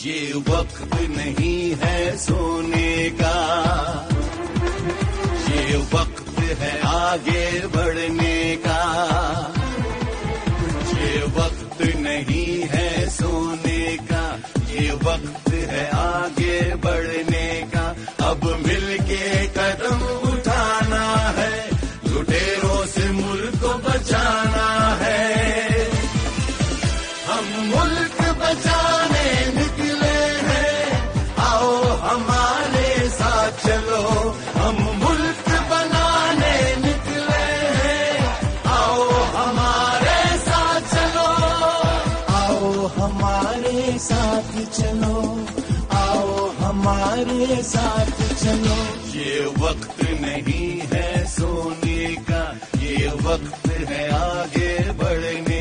ये वक्त नहीं है सोने का, ये वक्त है आगे बढ़ने का। ये वक्त नहीं है सोने का, ये वक्त है आगे बढ़ने का। अब मिलके कदम उठाना है, लुटेरों से मुल्क को बचाना है। हम मुल्क बचाने निकले हैं, आओ हमारे साथ चलो। हम मुल्क बनाने निकले हैं, आओ हमारे साथ चलो। आओ हमारे साथ चलो, आओ हमारे साथ चलो। ये वक्त नहीं है सोने का, ये वक्त है आगे बढ़ने